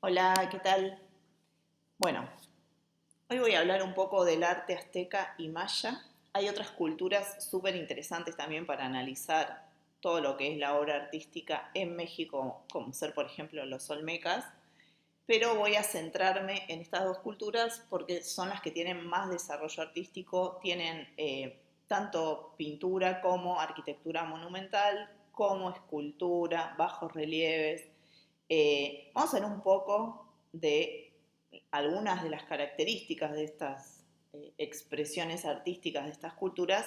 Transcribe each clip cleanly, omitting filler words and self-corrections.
Hola, ¿qué tal? Bueno, hoy voy a hablar un poco del arte azteca y maya. Hay otras culturas súper interesantes también para analizar todo lo que es la obra artística en México, como ser, por ejemplo, los olmecas, pero voy a centrarme en estas dos culturas porque son las que tienen más desarrollo artístico, tienen tanto pintura como arquitectura monumental, como escultura, bajos relieves. Vamos a ver un poco de algunas de las características de estas expresiones artísticas de estas culturas,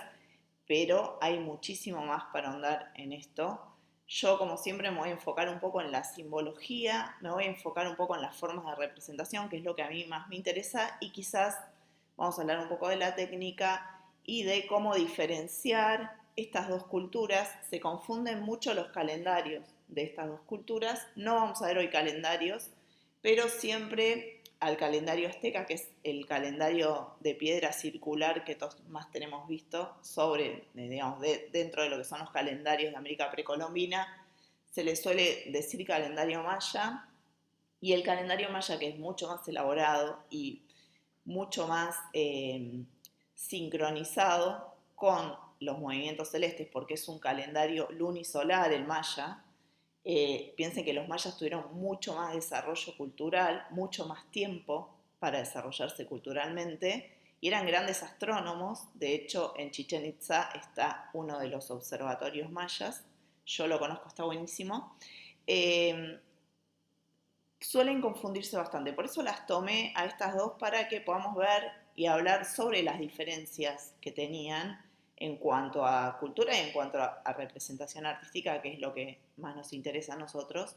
pero hay muchísimo más para ahondar en esto. Yo, como siempre, me voy a enfocar un poco en la simbología, me voy a enfocar un poco en las formas de representación, que es lo que a mí más me interesa, y quizás vamos a hablar un poco de la técnica y de cómo diferenciar estas dos culturas. Se confunden mucho los calendarios de estas dos culturas. No vamos a ver hoy calendarios, pero siempre al calendario azteca, que es el calendario de piedra circular que todos más tenemos visto, digamos, dentro de lo que son los calendarios de América precolombina, se le suele decir calendario maya, y el calendario maya, que es mucho más elaborado y mucho más sincronizado con los movimientos celestes, porque es un calendario lunisolar el maya. Piensen que los mayas tuvieron mucho más desarrollo cultural, mucho más tiempo para desarrollarse culturalmente, y eran grandes astrónomos. De hecho, en Chichén Itzá está uno de los observatorios mayas. Yo lo conozco, está buenísimo. Eh, Suelen confundirse bastante, por eso las tomé a estas dos para que podamos ver y hablar sobre las diferencias que tenían en cuanto a cultura y en cuanto a representación artística, que es lo que más nos interesa a nosotros.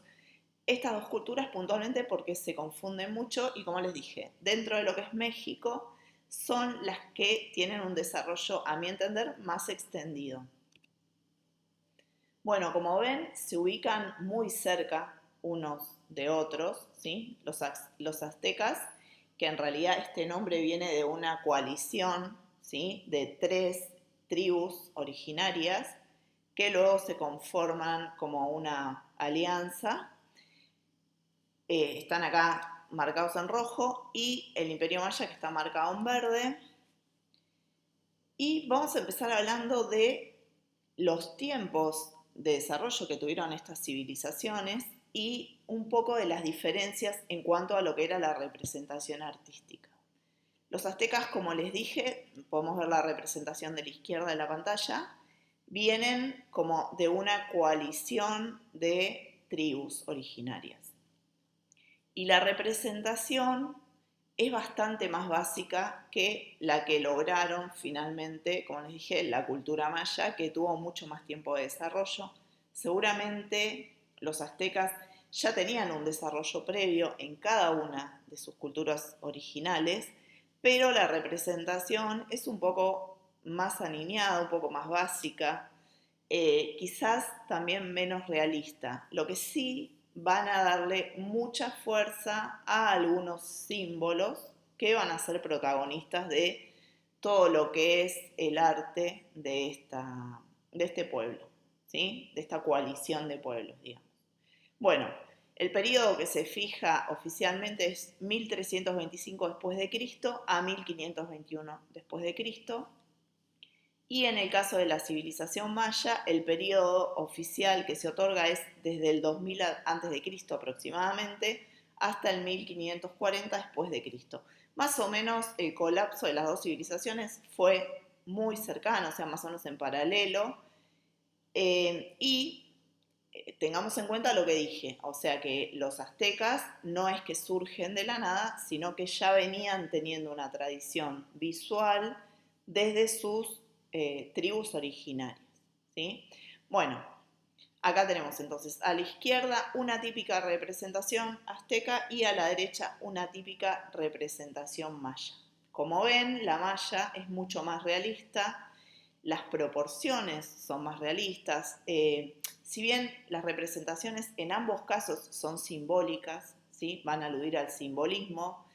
Estas dos culturas puntualmente porque se confunden mucho y, como les dije, dentro de lo que es México son las que tienen un desarrollo, a mi entender, más extendido. Bueno, como ven, se ubican muy cerca unos de otros, ¿sí? Los aztecas, que en realidad este nombre viene de una coalición, ¿sí? De tres tribus originarias que luego se conforman como una alianza. Están acá marcados en rojo, y el Imperio Maya, que está marcado en verde. Y vamos a empezar hablando de los tiempos de desarrollo que tuvieron estas civilizaciones y un poco de las diferencias en cuanto a lo que era la representación artística. Los aztecas, como les dije, podemos ver la representación de la izquierda de la pantalla, vienen como de una coalición de tribus originarias. Y la representación es bastante más básica que la que lograron finalmente, como les dije, la cultura maya, que tuvo mucho más tiempo de desarrollo. Seguramente los aztecas ya tenían un desarrollo previo en cada una de sus culturas originales, pero la representación es un poco más aniñada, un poco más básica, quizás también menos realista. Lo que sí, van a darle mucha fuerza a algunos símbolos que van a ser protagonistas de todo lo que es el arte de este pueblo, ¿sí? De esta coalición de pueblos, digamos. Bueno, el periodo que se fija oficialmente es 1325 después de Cristo a 1521 después de Cristo. Y en el caso de la civilización maya, el periodo oficial que se otorga es desde el 2000 a.C. aproximadamente hasta el 1540 después de Cristo. Más o menos el colapso de las dos civilizaciones fue muy cercano, o sea, más o menos en paralelo. Y tengamos en cuenta lo que dije, o sea que los aztecas no es que surgen de la nada, sino que ya venían teniendo una tradición visual desde sus tribus originarias, ¿sí? Bueno, acá tenemos entonces a la izquierda una típica representación azteca y a la derecha una típica representación maya. Como ven, la maya es mucho más realista, las proporciones son más realistas. Si bien las representaciones en ambos casos son simbólicas, ¿sí? Van a aludir al simbolismo,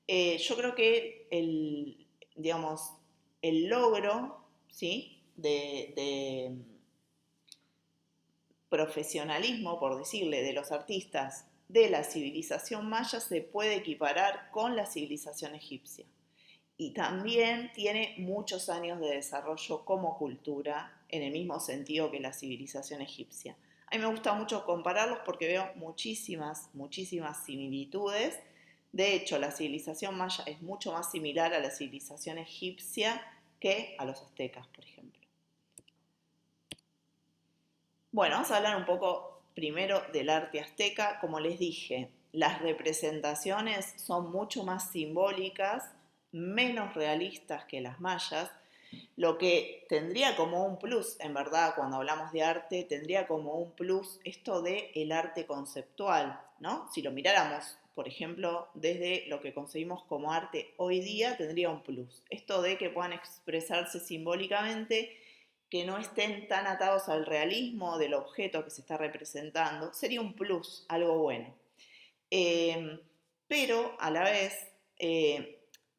yo creo que digamos, el logro, ¿sí? de profesionalismo, por decirle, de los artistas de la civilización maya se puede equiparar con la civilización egipcia. Y también tiene muchos años de desarrollo como cultura, en el mismo sentido que la civilización egipcia. A mí me gusta mucho compararlos porque veo muchísimas similitudes. De hecho, la civilización maya es mucho más similar a la civilización egipcia que a los aztecas, por ejemplo. Bueno, vamos a hablar un poco primero del arte azteca. Como les dije, las representaciones son mucho más simbólicas, menos realistas que las mayas, lo que tendría como un plus, en verdad, cuando hablamos de arte, tendría como un plus esto de el arte conceptual, ¿no? Si lo miráramos, por ejemplo, desde lo que concebimos como arte hoy día, tendría un plus. Esto de que puedan expresarse simbólicamente, que no estén tan atados al realismo del objeto que se está representando, sería un plus, algo bueno. Eh, pero a la vez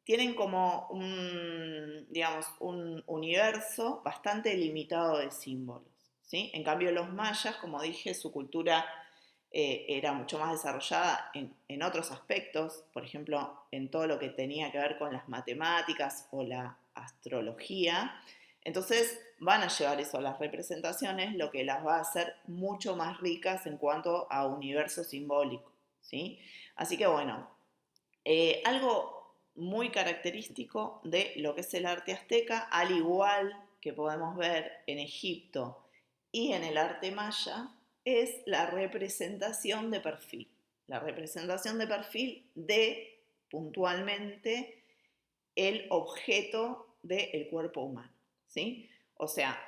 tienen como digamos, un universo bastante limitado de símbolos, ¿sí? En cambio los mayas, como dije, su cultura era mucho más desarrollada en otros aspectos, por ejemplo, en todo lo que tenía que ver con las matemáticas o la astrología. Entonces van a llevar eso a las representaciones, lo que las va a hacer mucho más ricas en cuanto a universo simbólico, ¿sí? Así que bueno, algo muy característico de lo que es el arte azteca, al igual que podemos ver en Egipto y en el arte maya, es la representación de perfil. La representación de perfil de, puntualmente, el objeto del cuerpo humano, ¿sí? O sea,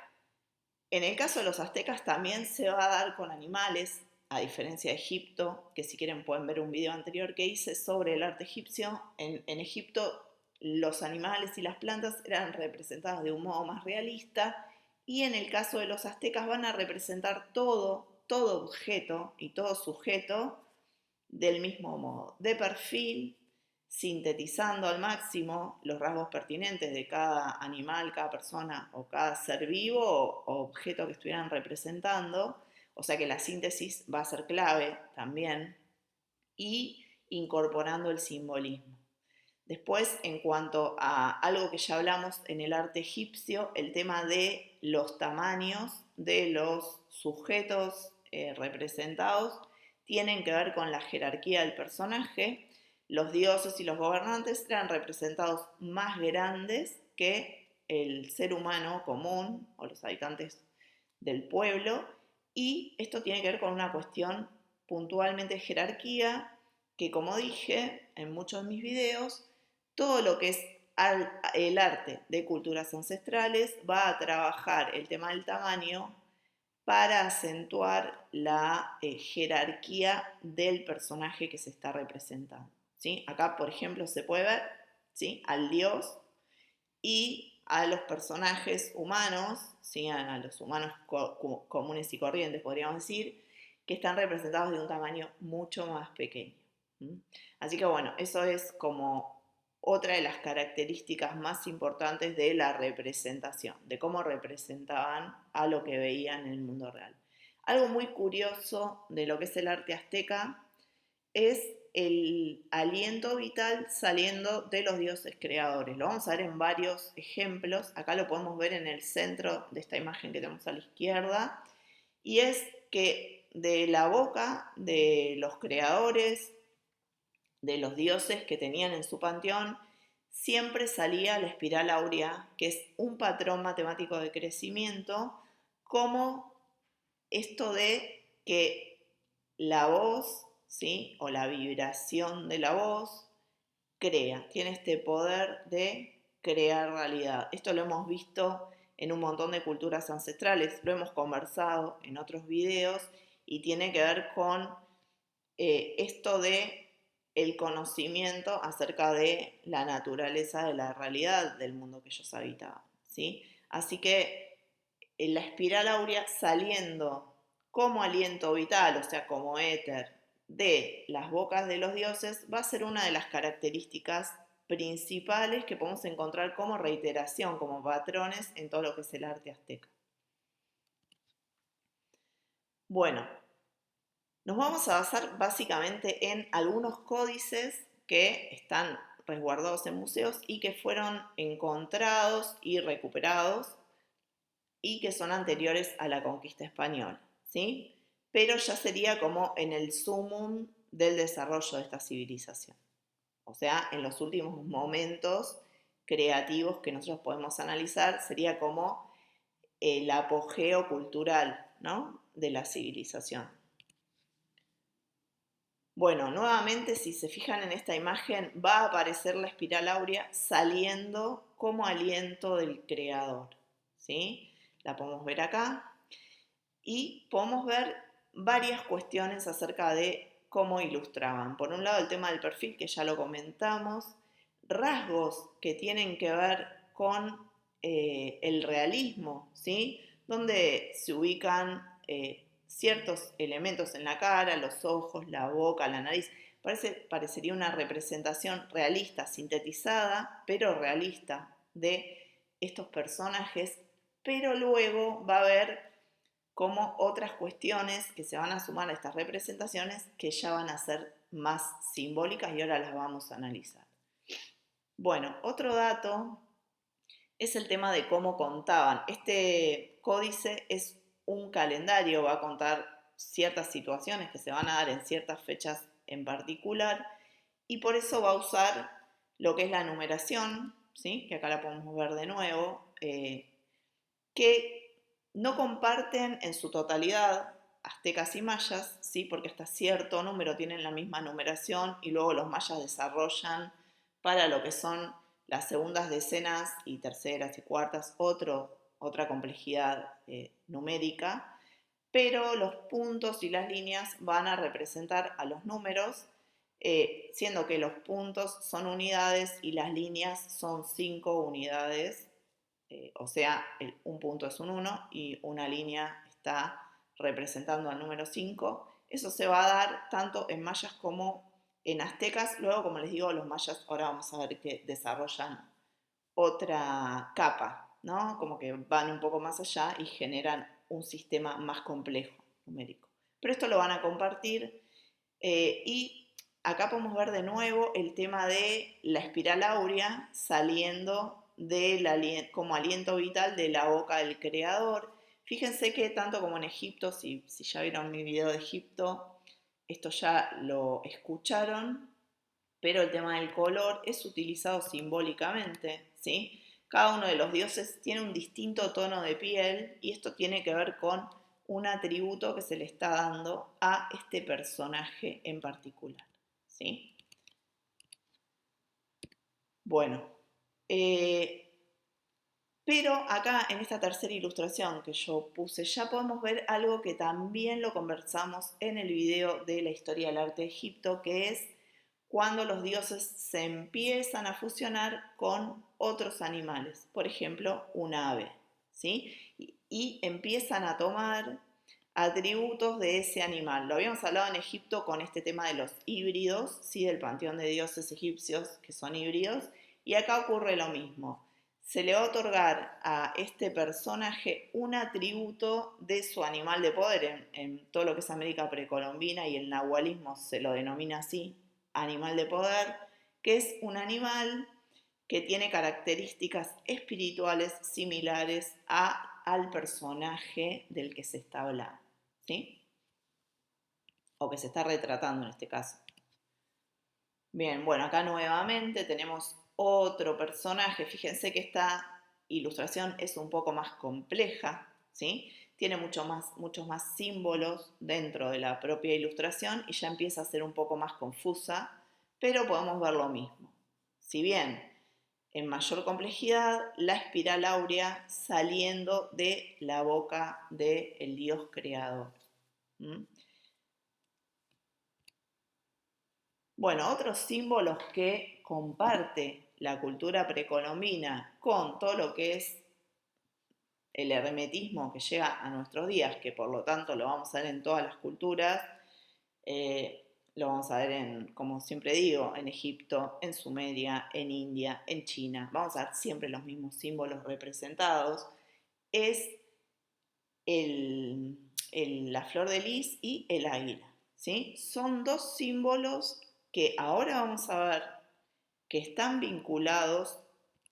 en el caso de los aztecas también se va a dar con animales, a diferencia de Egipto, que si quieren pueden ver un video anterior que hice sobre el arte egipcio. En Egipto los animales y las plantas eran representados de un modo más realista, y en el caso de los aztecas van a representar todo objeto y todo sujeto del mismo modo, de perfil, sintetizando al máximo los rasgos pertinentes de cada animal, cada persona o cada ser vivo o objeto que estuvieran representando. O sea que la síntesis va a ser clave también, y incorporando el simbolismo. Después, en cuanto a algo que ya hablamos en el arte egipcio, el tema de los tamaños de los sujetos representados tienen que ver con la jerarquía del personaje. Los dioses y los gobernantes eran representados más grandes que el ser humano común o los habitantes del pueblo, y esto tiene que ver con una cuestión puntualmente de jerarquía, que como dije en muchos de mis videos, todo lo que es el arte de culturas ancestrales va a trabajar el tema del tamaño para acentuar la jerarquía del personaje que se está representando, ¿sí? Acá, por ejemplo, se puede ver, ¿sí?, al dios y a los personajes humanos, ¿sí?, a los humanos comunes y corrientes, podríamos decir, que están representados de un tamaño mucho más pequeño. Así que bueno, eso es como otra de las características más importantes de la representación, de cómo representaban a lo que veían en el mundo real. Algo muy curioso de lo que es el arte azteca es el aliento vital saliendo de los dioses creadores. Lo vamos a ver en varios ejemplos. Acá lo podemos ver en el centro de esta imagen que tenemos a la izquierda. Y es que de la boca de los creadores, de los dioses que tenían en su panteón, siempre salía la espiral áurea, que es un patrón matemático de crecimiento, como esto de que la voz, ¿sí?, o la vibración de la voz tiene este poder de crear realidad. Esto lo hemos visto en un montón de culturas ancestrales, lo hemos conversado en otros videos, y tiene que ver con esto de el conocimiento acerca de la naturaleza de la realidad del mundo que ellos habitaban, ¿sí? Así que la espiral áurea saliendo como aliento vital, o sea, como éter, de las bocas de los dioses, va a ser una de las características principales que podemos encontrar como reiteración, como patrones en todo lo que es el arte azteca. Bueno, Nos vamos a basar básicamente en algunos códices que están resguardados en museos y que fueron encontrados y recuperados y que son anteriores a la conquista española, ¿sí? Pero ya sería como en el sumum del desarrollo de esta civilización. O sea, en los últimos momentos creativos que nosotros podemos analizar, sería como el apogeo cultural, ¿no?, de la civilización. Bueno, nuevamente, si se fijan en esta imagen, va a aparecer la espiral áurea saliendo como aliento del creador, ¿sí? La podemos ver acá y podemos ver varias cuestiones acerca de cómo ilustraban. Por un lado, el tema del perfil, que ya lo comentamos, rasgos que tienen que ver con el realismo, ¿sí? Donde se ubican ciertos elementos en la cara, los ojos, la boca, la nariz. Parecería una representación realista, sintetizada, pero realista de estos personajes, pero luego va a haber como otras cuestiones que se van a sumar a estas representaciones que ya van a ser más simbólicas y ahora las vamos a analizar. Bueno, otro dato es el tema de cómo contaban. Este códice es un calendario, va a contar ciertas situaciones que se van a dar en ciertas fechas en particular y por eso va a usar lo que es la numeración, ¿sí?, que acá la podemos ver de nuevo, que no comparten en su totalidad aztecas y mayas, ¿sí?, porque hasta cierto número tienen la misma numeración y luego los mayas desarrollan para lo que son las segundas decenas y terceras y cuartas otra complejidad numérica, pero los puntos y las líneas van a representar a los números, siendo que los puntos son unidades y las líneas son 5 unidades, o sea, un punto es un 1 y una línea está representando al número 5. Eso se va a dar tanto en mayas como en aztecas. Luego, como les digo, los mayas ahora vamos a ver que desarrollan otra capa, ¿no? Como que van un poco más allá y generan un sistema más complejo numérico. Pero esto lo van a compartir y acá podemos ver de nuevo el tema de la espiral áurea saliendo como aliento vital de la boca del creador. Fíjense que tanto como en Egipto, si ya vieron mi video de Egipto, esto ya lo escucharon, pero el tema del color es utilizado simbólicamente, ¿sí? Cada uno de los dioses tiene un distinto tono de piel y esto tiene que ver con un atributo que se le está dando a este personaje en particular, ¿sí? Bueno, pero acá en esta tercera ilustración que yo puse ya podemos ver algo que también lo conversamos en el video de la historia del arte de Egipto, que es cuando los dioses se empiezan a fusionar con otros animales, por ejemplo, un ave, ¿sí? Y empiezan a tomar atributos de ese animal. Lo habíamos hablado en Egipto con este tema de los híbridos, ¿sí?, del panteón de dioses egipcios que son híbridos, y acá ocurre lo mismo. Se le va a otorgar a este personaje un atributo de su animal de poder. En todo lo que es América precolombina y el nahualismo se lo denomina así, animal de poder, que es un animal que tiene características espirituales similares al personaje del que se está hablando, ¿sí? O que se está retratando en este caso. Bien, bueno, acá nuevamente tenemos otro personaje. Fíjense que esta ilustración es un poco más compleja, ¿sí? Tiene muchos más símbolos dentro de la propia ilustración y ya empieza a ser un poco más confusa, pero podemos ver lo mismo. Si bien en mayor complejidad, la espiral áurea saliendo de la boca del dios creador. ¿Mm? Bueno, otros símbolos que comparte la cultura precolombina con todo lo que es el hermetismo que llega a nuestros días, que por lo tanto lo vamos a ver en todas las culturas, lo vamos a ver en, como siempre digo, en Egipto, en Sumeria, en India, en China, vamos a ver siempre los mismos símbolos representados, es la flor de lis y el águila, ¿sí? Son dos símbolos que ahora vamos a ver que están vinculados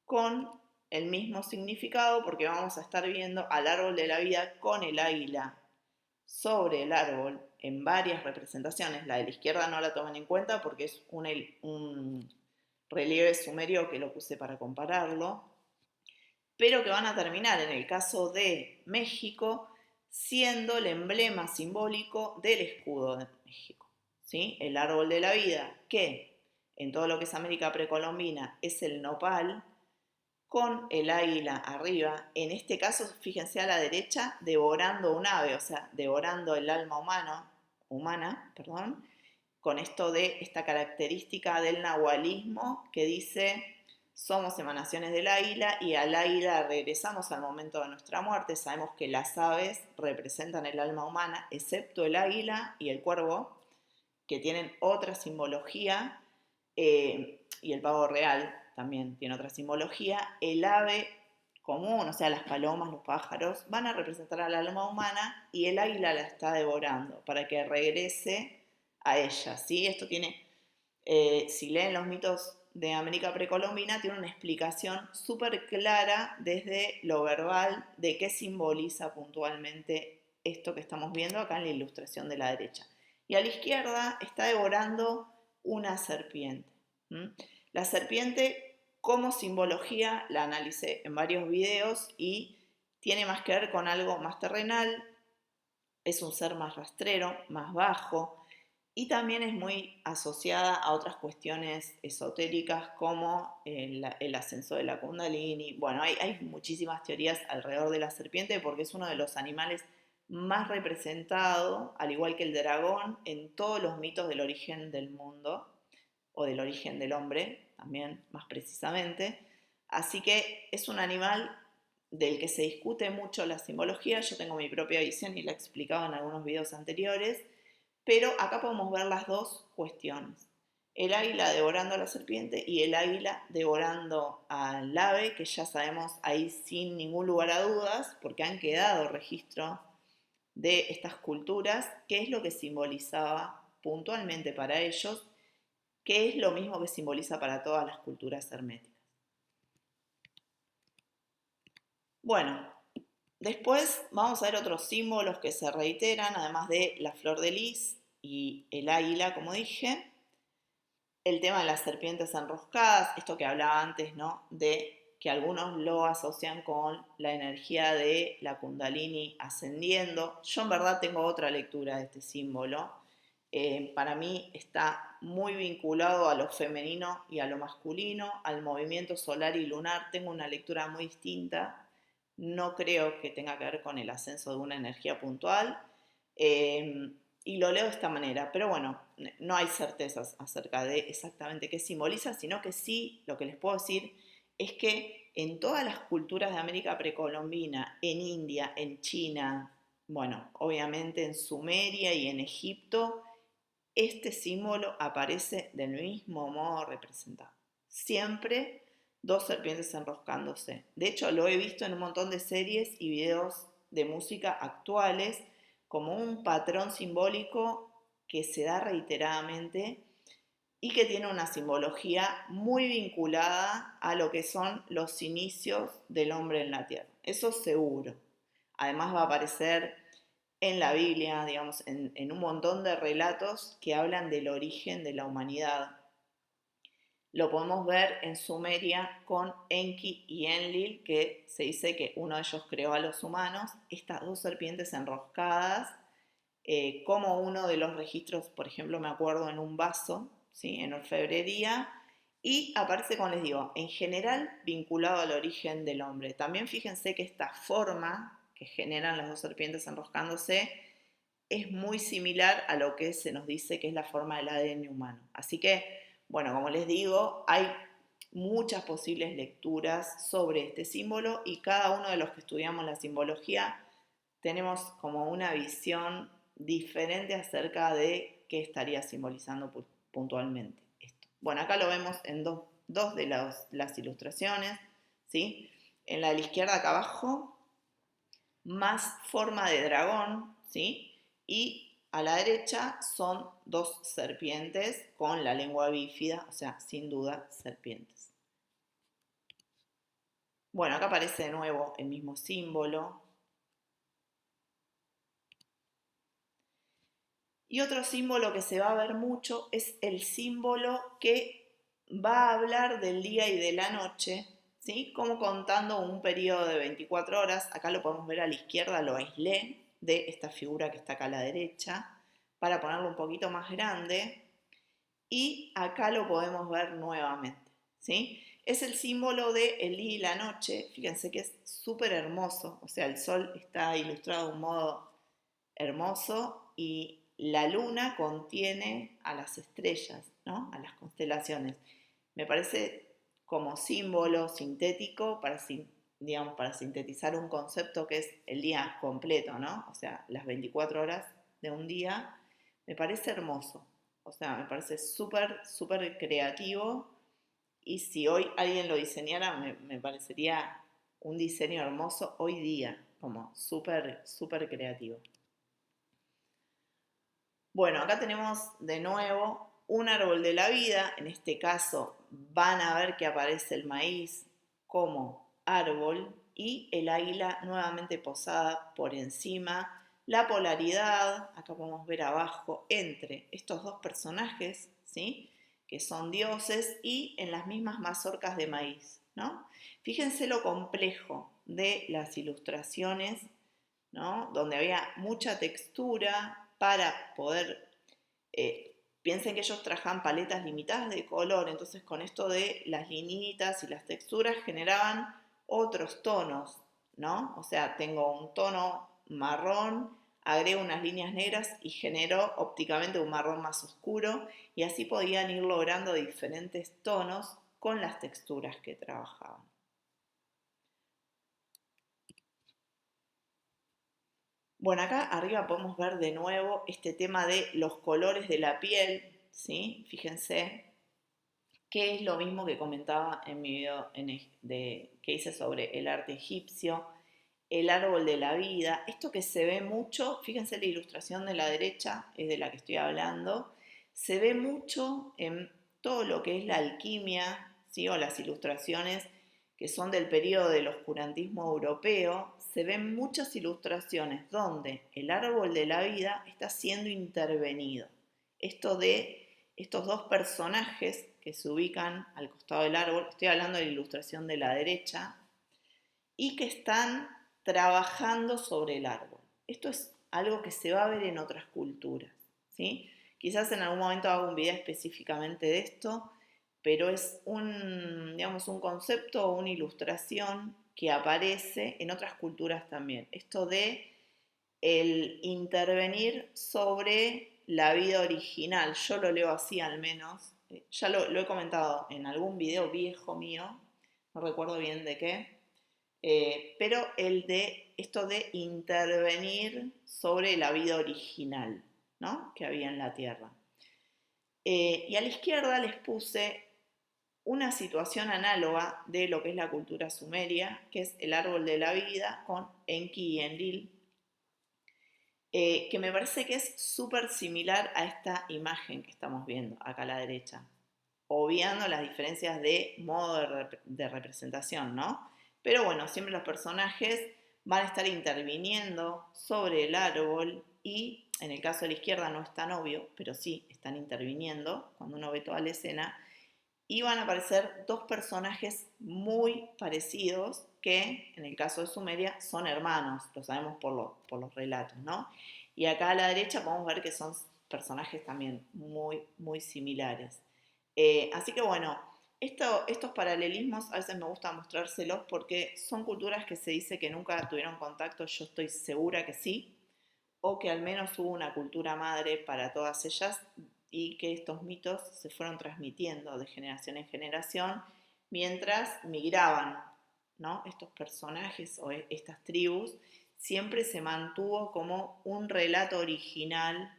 con el mismo significado porque vamos a estar viendo al árbol de la vida con el águila sobre el árbol en varias representaciones. La de la izquierda no la tomen en cuenta porque es un relieve sumerio que lo puse para compararlo, pero que van a terminar en el caso de México siendo el emblema simbólico del escudo de México, ¿sí? El árbol de la vida, que en todo lo que es América precolombina es el nopal, con el águila arriba, en este caso fíjense a la derecha, devorando un ave, o sea, devorando el alma humana, con esto de esta característica del nahualismo que dice somos emanaciones del águila y al águila regresamos al momento de nuestra muerte. Sabemos que las aves representan el alma humana, excepto el águila y el cuervo, que tienen otra simbología, y el pavo real también tiene otra simbología. El ave común, o sea, las palomas, los pájaros, van a representar al alma humana y el águila la está devorando para que regrese a ella, ¿sí? Esto tiene, si leen los mitos de América precolombina, tiene una explicación súper clara desde lo verbal de qué simboliza puntualmente esto que estamos viendo acá en la ilustración de la derecha. Y a la izquierda está devorando una serpiente. La serpiente como simbología la analicé en varios videos y tiene más que ver con algo más terrenal, es un ser más rastrero, más bajo, y también es muy asociada a otras cuestiones esotéricas como el ascenso de la Kundalini. Bueno, hay muchísimas teorías alrededor de la serpiente porque es uno de los animales más representado, al igual que el dragón, en todos los mitos del origen del mundo o del origen del hombre, también más precisamente. Así que es un animal del que se discute mucho la simbología. Yo tengo mi propia visión y la he explicado en algunos videos anteriores, pero acá podemos ver las dos cuestiones. El águila devorando a la serpiente y el águila devorando al ave, que ya sabemos ahí sin ningún lugar a dudas, porque han quedado registro de estas culturas, qué es lo que simbolizaba puntualmente para ellos, que es lo mismo que simboliza para todas las culturas herméticas. Bueno, después vamos a ver otros símbolos que se reiteran, además de la flor de lis y el águila, como dije. El tema de las serpientes enroscadas, esto que hablaba antes, ¿no? De que algunos lo asocian con la energía de la Kundalini ascendiendo. Yo en verdad tengo otra lectura de este símbolo. Para mí está muy vinculado a lo femenino y a lo masculino, al movimiento solar y lunar. Tengo una lectura muy distinta. No creo que tenga que ver con el ascenso de una energía puntual. Y lo leo de esta manera, pero bueno, no hay certezas acerca de exactamente qué simboliza, sino que sí, lo que les puedo decir es que en todas las culturas de América precolombina, en India, en China, bueno, obviamente en Sumeria y en Egipto, este símbolo aparece del mismo modo representado. Siempre dos serpientes enroscándose. De hecho, lo he visto en un montón de series y videos de música actuales como un patrón simbólico que se da reiteradamente y que tiene una simbología muy vinculada a lo que son los inicios del hombre en la tierra. Eso seguro. Además va a aparecer en la Biblia, digamos, en un montón de relatos que hablan del origen de la humanidad. Lo podemos ver en Sumeria con Enki y Enlil, que se dice que uno de ellos creó a los humanos. Estas dos serpientes enroscadas, como uno de los registros, por ejemplo, me acuerdo en un vaso, ¿sí? En orfebrería, y aparece, como les digo, en general vinculado al origen del hombre. También fíjense que esta forma que generan las dos serpientes enroscándose es muy similar a lo que se nos dice que es la forma del ADN humano. Así que, bueno, como les digo, hay muchas posibles lecturas sobre este símbolo y cada uno de los que estudiamos la simbología tenemos como una visión diferente acerca de qué estaría simbolizando puntualmente esto. Bueno, acá lo vemos en dos de las ilustraciones, ¿sí? En la de la izquierda acá abajo, más forma de dragón, ¿sí? Y a la derecha son dos serpientes con la lengua bífida, o sea, sin duda, serpientes. Bueno, acá aparece de nuevo el mismo símbolo. Y otro símbolo que se va a ver mucho es el símbolo que va a hablar del día y de la noche, ¿sí? Como contando un periodo de 24 horas. Acá lo podemos ver a la izquierda, lo aislé de esta figura que está acá a la derecha, para ponerlo un poquito más grande. Y acá lo podemos ver nuevamente, ¿sí? Es el símbolo de el día y la noche. Fíjense que es súper hermoso, o sea, el sol está ilustrado de un modo hermoso y la luna contiene a las estrellas, ¿no? A las constelaciones. Me parece como símbolo sintético para, digamos, para sintetizar un concepto que es el día completo, ¿no? O sea, las 24 horas de un día. Me parece hermoso. O sea, me parece súper, súper creativo. Y si hoy alguien lo diseñara, me parecería un diseño hermoso hoy día, como súper, súper creativo. Bueno, acá tenemos de nuevo un árbol de la vida. En este caso van a ver que aparece el maíz como árbol y el águila nuevamente posada por encima. La polaridad, acá podemos ver abajo, entre estos dos personajes, ¿sí? Que son dioses y en las mismas mazorcas de maíz, ¿no? Fíjense lo complejo de las ilustraciones, ¿no? Donde había mucha textura para poder, piensen que ellos trabajaban paletas limitadas de color, entonces con esto de las linitas y las texturas generaban otros tonos, ¿no? O sea, tengo un tono marrón, agrego unas líneas negras y genero ópticamente un marrón más oscuro y así podían ir logrando diferentes tonos con las texturas que trabajaban. Bueno, acá arriba podemos ver de nuevo este tema de los colores de la piel, ¿sí? Fíjense que es lo mismo que comentaba en mi video que hice sobre el arte egipcio, el árbol de la vida. Esto que se ve mucho, fíjense la ilustración de la derecha, es de la que estoy hablando, se ve mucho en todo lo que es la alquimia, ¿sí? O las ilustraciones que son del periodo del oscurantismo europeo, se ven muchas ilustraciones donde el árbol de la vida está siendo intervenido. Esto de estos dos personajes que se ubican al costado del árbol, estoy hablando de la ilustración de la derecha, y que están trabajando sobre el árbol. Esto es algo que se va a ver en otras culturas, ¿sí? Quizás en algún momento haga un video específicamente de esto, pero es un, digamos, un concepto o una ilustración que aparece en otras culturas también. Esto de el intervenir sobre la vida original, yo lo leo así al menos, ya lo he comentado en algún video viejo mío, no recuerdo bien de qué, pero el de esto de intervenir sobre la vida original, ¿no? Que había en la Tierra. Y a la izquierda les puse una situación análoga de lo que es la cultura sumeria, que es el árbol de la vida con Enki y Enlil, que me parece que es súper similar a esta imagen que estamos viendo acá a la derecha, obviando las diferencias de modo de representación, ¿no? Pero bueno, siempre los personajes van a estar interviniendo sobre el árbol y en el caso de la izquierda no es tan obvio, pero sí están interviniendo cuando uno ve toda la escena y van a aparecer dos personajes muy parecidos que en el caso de Sumeria son hermanos, lo sabemos por los relatos, ¿no? Y acá a la derecha podemos ver que son personajes también muy, muy similares. Así que bueno, estos paralelismos a veces me gusta mostrárselos porque son culturas que se dice que nunca tuvieron contacto, yo estoy segura que sí, o que al menos hubo una cultura madre para todas ellas y que estos mitos se fueron transmitiendo de generación en generación mientras migraban, ¿no? Estos personajes o estas tribus siempre se mantuvo como un relato original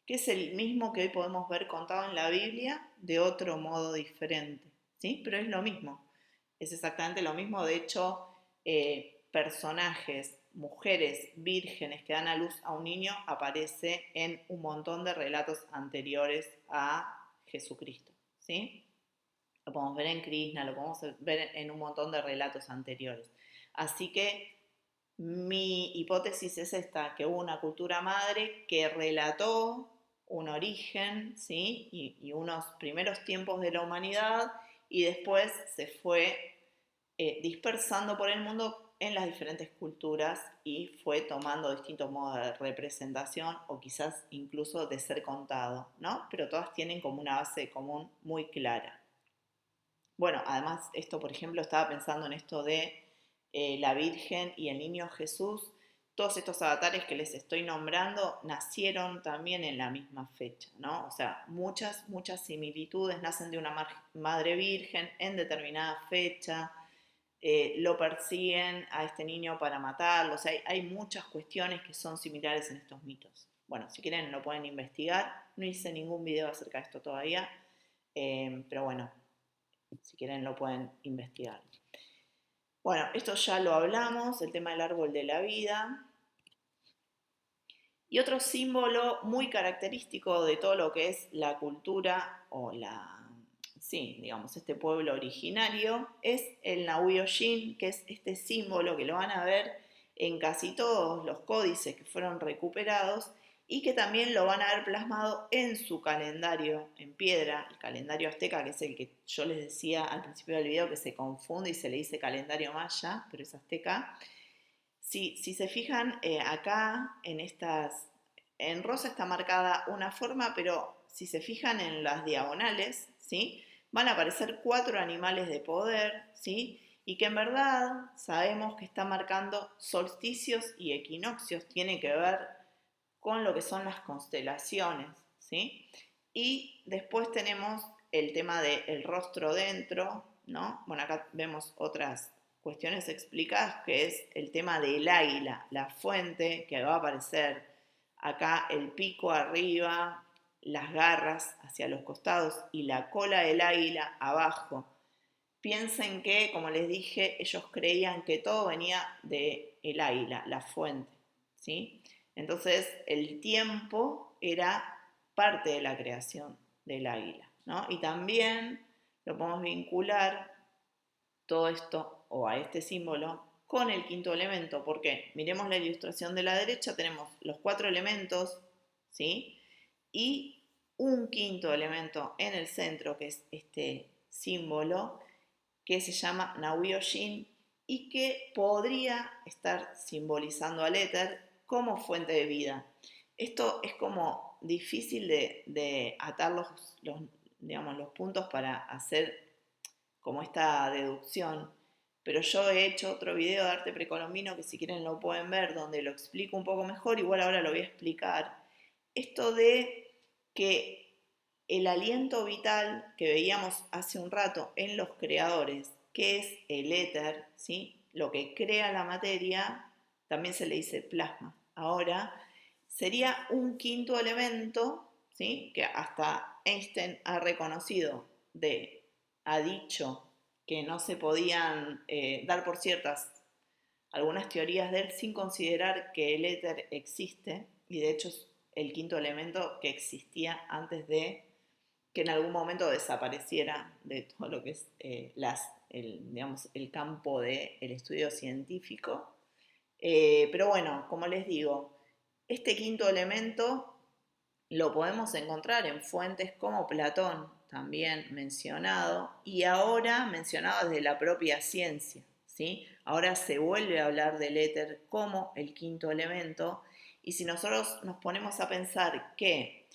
que es el mismo que hoy podemos ver contado en la Biblia de otro modo diferente, ¿sí? Pero es lo mismo, es exactamente lo mismo, de hecho, personajes mujeres vírgenes que dan a luz a un niño aparece en un montón de relatos anteriores a Jesucristo, ¿sí? Lo podemos ver en Krishna, lo podemos ver en un montón de relatos anteriores. Así que mi hipótesis es esta, que hubo una cultura madre que relató un origen, ¿sí? y unos primeros tiempos de la humanidad, y después se fue dispersando por el mundo en las diferentes culturas y fue tomando distintos modos de representación o quizás incluso de ser contado, ¿no? Pero todas tienen como una base común muy clara. Bueno, además esto, por ejemplo, estaba pensando en esto de la Virgen y el Niño Jesús. Todos estos avatares que les estoy nombrando nacieron también en la misma fecha, ¿no? O sea, muchas similitudes, nacen de una madre virgen en determinada fecha, lo persiguen a este niño para matarlo, o sea, hay muchas cuestiones que son similares en estos mitos. Bueno, si quieren lo pueden investigar, no hice ningún video acerca de esto todavía, pero bueno, si quieren lo pueden investigar. Bueno, esto ya lo hablamos, el tema del árbol de la vida. Y otro símbolo muy característico de todo lo que es la cultura o sí, digamos, este pueblo originario, es el Nahui-Ojin, que es este símbolo que lo van a ver en casi todos los códices que fueron recuperados y que también lo van a ver plasmado en su calendario en piedra, el calendario azteca, que es el que yo les decía al principio del video que se confunde y se le dice calendario maya, pero es azteca. Si se fijan acá en rosa está marcada una forma, pero si se fijan en las diagonales, ¿sí? Van a aparecer 4 animales de poder, ¿sí? Y que en verdad sabemos que está marcando solsticios y equinoccios, tiene que ver con lo que son las constelaciones, ¿sí? Y después tenemos el tema del rostro dentro, ¿no? Bueno, acá vemos otras cuestiones explicadas, que es el tema del águila, la fuente, que va a aparecer acá, el pico arriba, las garras hacia los costados y la cola del águila abajo. Piensen que, como les dije, ellos creían que todo venía del águila, la fuente, ¿sí? Entonces, el tiempo era parte de la creación del águila, ¿no? Y también lo podemos vincular todo esto o a este símbolo con el quinto elemento, porque miremos la ilustración de la derecha, tenemos los 4 elementos, ¿sí? Y un quinto elemento en el centro, que es este símbolo, que se llama Nahui-Ojin y que podría estar simbolizando al éter como fuente de vida. Esto es como difícil de atar digamos, los puntos para hacer como esta deducción, pero yo he hecho otro video de arte precolombino que si quieren lo pueden ver, donde lo explico un poco mejor, igual ahora lo voy a explicar. Esto de que el aliento vital que veíamos hace un rato en los creadores, que es el éter, ¿sí? Lo que crea la materia, también se le dice plasma. Ahora, sería un quinto elemento, ¿sí? Que hasta Einstein ha reconocido, ha dicho que no se podían dar por ciertas algunas teorías de él sin considerar que el éter existe, y de hecho es el quinto elemento que existía antes de que en algún momento desapareciera de todo lo que es digamos, el campo del estudio científico. Pero bueno, como les digo, este quinto elemento lo podemos encontrar en fuentes como Platón, también mencionado, y ahora mencionado desde la propia ciencia, ¿sí? Ahora se vuelve a hablar del éter como el quinto elemento, y si nosotros nos ponemos a pensar que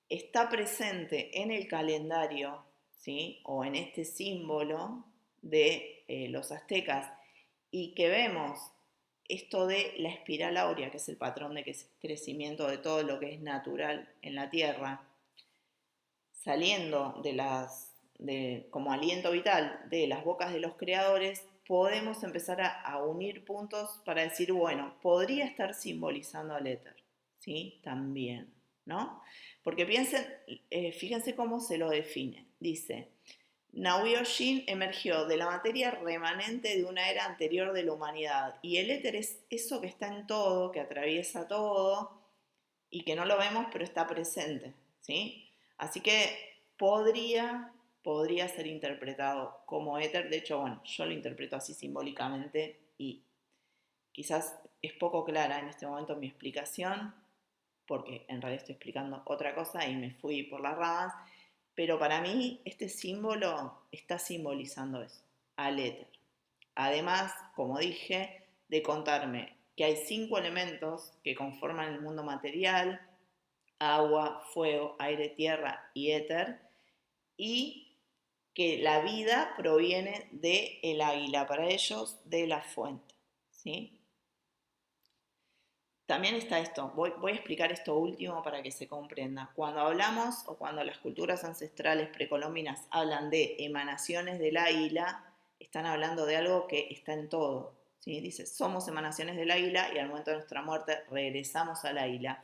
está presente en el calendario, ¿sí? O en este símbolo de los aztecas, y que vemos esto de la espiral áurea, que es el patrón de crecimiento de todo lo que es natural en la Tierra, saliendo como aliento vital de las bocas de los creadores, podemos empezar a unir puntos para decir, bueno, podría estar simbolizando al éter, ¿sí? También, ¿no? Porque fíjense cómo se lo define. Dice, Nahui-Ojin emergió de la materia remanente de una era anterior de la humanidad. Y el éter es eso que está en todo, que atraviesa todo y que no lo vemos, pero está presente, ¿sí? Así que podría ser interpretado como éter. De hecho, bueno, yo lo interpreto así simbólicamente y quizás es poco clara en este momento mi explicación, porque en realidad estoy explicando otra cosa y me fui por las ramas, pero para mí este símbolo está simbolizando eso, al éter. Además, como dije, de contarme que hay 5 elementos que conforman el mundo material: agua, fuego, aire, tierra y éter, y que la vida proviene del águila, para ellos de la fuente, ¿sí? También está esto, voy a explicar esto último para que se comprenda. Cuando hablamos o cuando las culturas ancestrales precolombinas hablan de emanaciones del águila, están hablando de algo que está en todo, ¿sí? Dice, somos emanaciones del águila y al momento de nuestra muerte regresamos al águila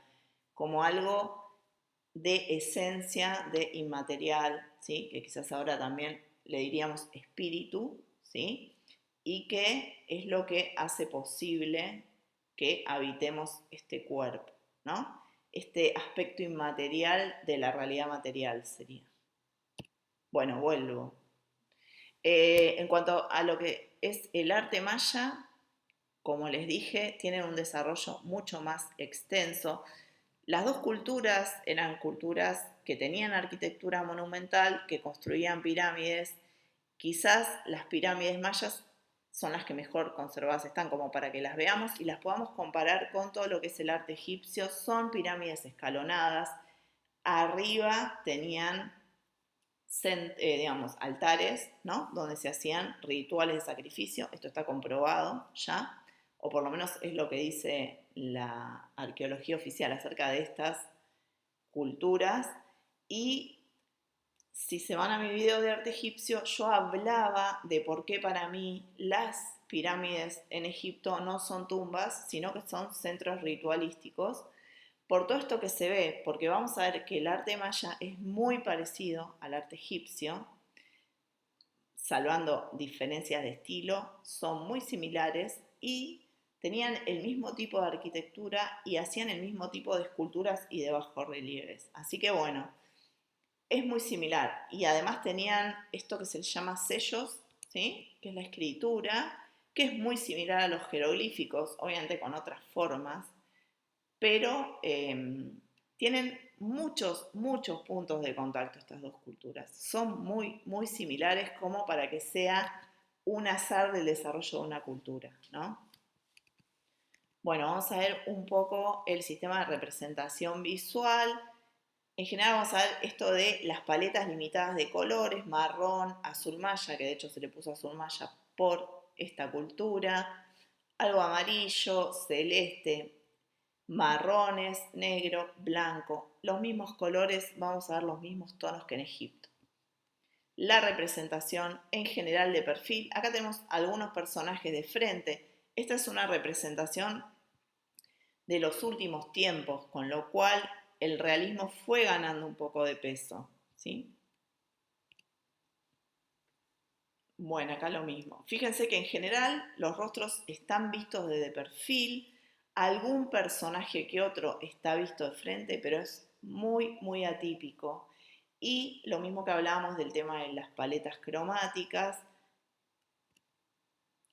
como algo de esencia, de inmaterial, ¿sí? Que quizás ahora también le diríamos espíritu, ¿sí? Y que es lo que hace posible que habitemos este cuerpo, ¿no? Este aspecto inmaterial de la realidad material sería. Bueno, vuelvo. En cuanto a lo que es el arte maya, como les dije, tienen un desarrollo mucho más extenso. Las dos culturas eran culturas que tenían arquitectura monumental, que construían pirámides. Quizás las pirámides mayas son las que mejor conservadas están, como para que las veamos y las podamos comparar con todo lo que es el arte egipcio. Son pirámides escalonadas. Arriba tenían, digamos, altares, ¿no? Donde se hacían rituales de sacrificio. Esto está comprobado ya, o por lo menos es lo que dice la arqueología oficial acerca de estas culturas. Y si se van a mi video de arte egipcio, yo hablaba de por qué para mí las pirámides en Egipto no son tumbas, sino que son centros ritualísticos, por todo esto que se ve, porque vamos a ver que el arte maya es muy parecido al arte egipcio, salvando diferencias de estilo, son muy similares y tenían el mismo tipo de arquitectura y hacían el mismo tipo de esculturas y de bajorrelieves. Así que bueno, es muy similar. Y además tenían esto que se llama sellos, ¿sí? Que es la escritura, que es muy similar a los jeroglíficos, obviamente con otras formas, pero tienen muchos puntos de contacto estas dos culturas. Son muy similares como para que sea un azar del desarrollo de una cultura, ¿no? Bueno, vamos a ver un poco el sistema de representación visual. En general vamos a ver esto de las paletas limitadas de colores: marrón, azul maya, que de hecho se le puso azul maya por esta cultura, algo amarillo, celeste, marrones, negro, blanco, los mismos colores, vamos a ver los mismos tonos que en Egipto. La representación en general de perfil, acá tenemos algunos personajes de frente. Esta es una representación de los últimos tiempos, con lo cual el realismo fue ganando un poco de peso, ¿sí? Bueno, acá lo mismo. Fíjense que en general los rostros están vistos desde perfil, algún personaje que otro está visto de frente, pero es muy atípico. Y lo mismo que hablábamos del tema de las paletas cromáticas,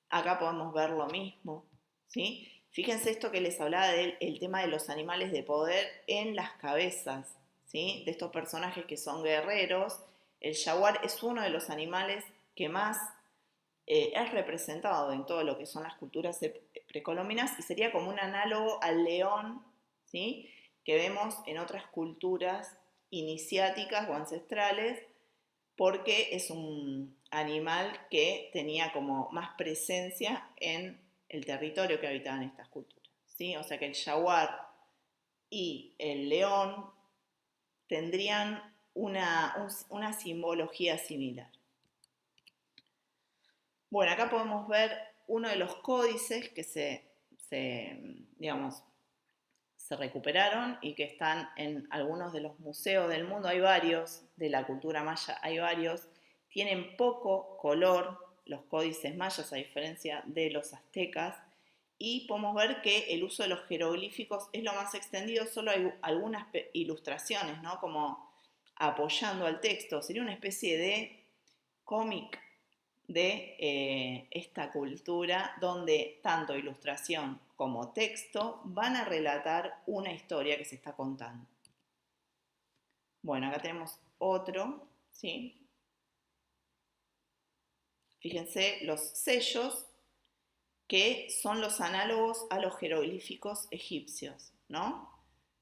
acá podemos ver lo mismo, ¿sí? Fíjense esto que les hablaba del tema de los animales de poder en las cabezas, ¿sí? De estos personajes que son guerreros. El jaguar es uno de los animales que más es representado en todo lo que son las culturas precolombinas y sería como un análogo al león, ¿sí? Que vemos en otras culturas iniciáticas o ancestrales, porque es un animal que tenía como más presencia en el territorio que habitaban estas culturas, ¿sí? O sea que el jaguar y el león tendrían una simbología similar. Bueno, acá podemos ver uno de los códices que digamos, se recuperaron y que están en algunos de los museos del mundo. Hay varios, de la cultura maya hay varios. tienen poco color los códices mayas a diferencia de los aztecas, y podemos ver que el uso de los jeroglíficos es lo más extendido, solo hay algunas ilustraciones, ¿no? Como apoyando al texto, sería una especie de cómic de esta cultura donde tanto ilustración como texto van a relatar una historia que se está contando. Bueno, acá tenemos otro, ¿sí? Fíjense los sellos que son los análogos a los jeroglíficos egipcios, ¿no?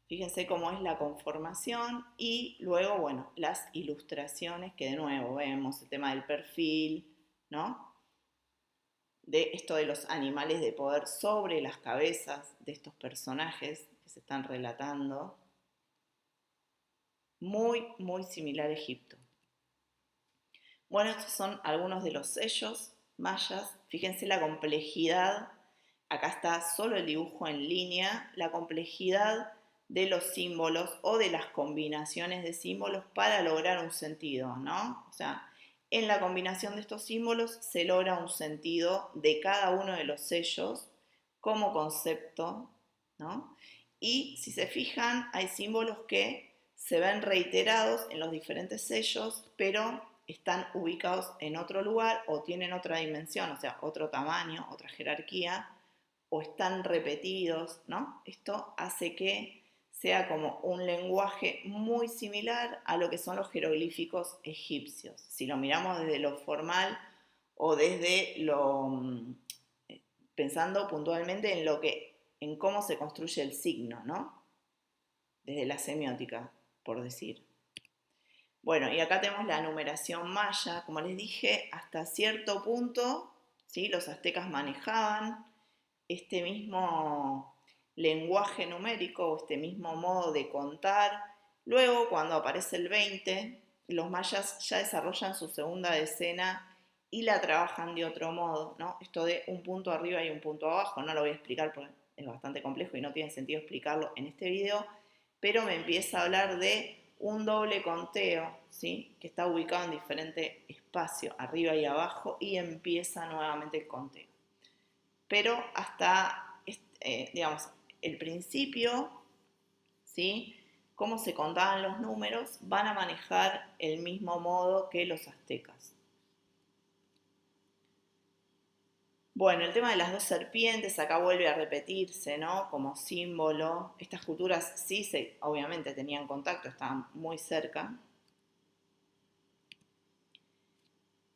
Fíjense cómo es la conformación y luego, bueno, las ilustraciones que de nuevo vemos el tema del perfil, ¿no? De esto de los animales de poder sobre las cabezas de estos personajes que se están relatando. Muy, muy similar a Egipto. Bueno, estos son algunos de los sellos mayas. Fíjense la complejidad. Acá está solo el dibujo en línea. La complejidad de los símbolos o de las combinaciones de símbolos para lograr un sentido, ¿no? O sea, en la combinación de estos símbolos se logra un sentido de cada uno de los sellos como concepto, ¿no? Y si se fijan, hay símbolos que se ven reiterados en los diferentes sellos, pero están ubicados en otro lugar o tienen otra dimensión, o sea, otro tamaño, otra jerarquía, o están repetidos, ¿no? Esto hace que sea como un lenguaje muy similar a lo que son los jeroglíficos egipcios. Si lo miramos desde lo formal o desde pensando puntualmente en en cómo se construye el signo, ¿no? Desde la semiótica, por decir. Bueno, y acá tenemos la numeración maya. Como les dije, hasta cierto punto, ¿sí? Los aztecas manejaban este mismo lenguaje numérico o este mismo modo de contar. Luego, cuando aparece el 20, los mayas ya desarrollan su segunda decena y la trabajan de otro modo, ¿no? Esto de un punto arriba y un punto abajo, no lo voy a explicar porque es bastante complejo y no tiene sentido explicarlo en este video, pero me empieza a hablar de un doble conteo, ¿sí? Que está ubicado en diferente espacio, arriba y abajo, y empieza nuevamente el conteo. Pero hasta, digamos, el principio, ¿sí? Cómo se contaban los números, van a manejar el mismo modo que los aztecas. Bueno, el tema de las dos serpientes acá vuelve a repetirse, ¿no? Como símbolo. Estas culturas sí, obviamente tenían contacto, estaban muy cerca.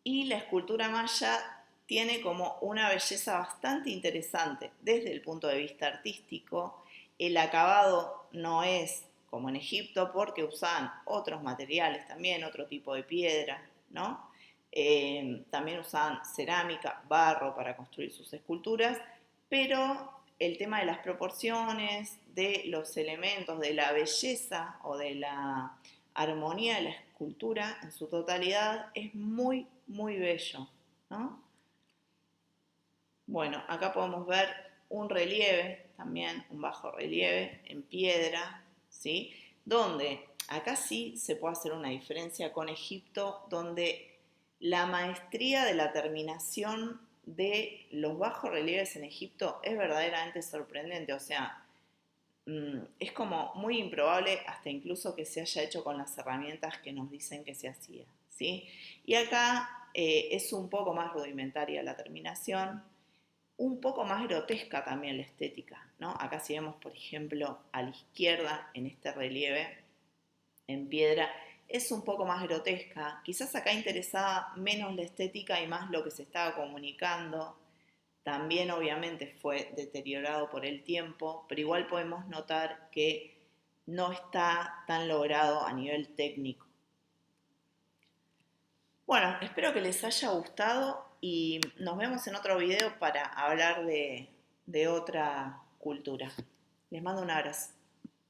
Y la escultura maya tiene como una belleza bastante interesante desde el punto de vista artístico. El acabado no es como en Egipto porque usaban otros materiales también, otro tipo de piedra, ¿no? También usaban cerámica, barro para construir sus esculturas, pero el tema de las proporciones, de los elementos, de la belleza o de la armonía de la escultura en su totalidad es muy, muy bello, ¿no? Bueno, acá podemos ver un relieve, también un bajo relieve en piedra, ¿sí? Donde acá sí se puede hacer una diferencia con Egipto, donde la maestría de la terminación de los bajos relieves en Egipto es verdaderamente sorprendente, o sea, es como muy improbable hasta incluso que se haya hecho con las herramientas que nos dicen que se hacía, ¿sí? Y acá es un poco más rudimentaria la terminación, un poco más grotesca también la estética, ¿no? Acá si vemos, por ejemplo, a la izquierda, en este relieve en piedra, es un poco más grotesca. Quizás acá interesaba menos la estética y más lo que se estaba comunicando. También obviamente fue deteriorado por el tiempo, pero igual podemos notar que no está tan logrado a nivel técnico. Bueno, espero que les haya gustado y nos vemos en otro video para hablar de otra cultura. Les mando un abrazo.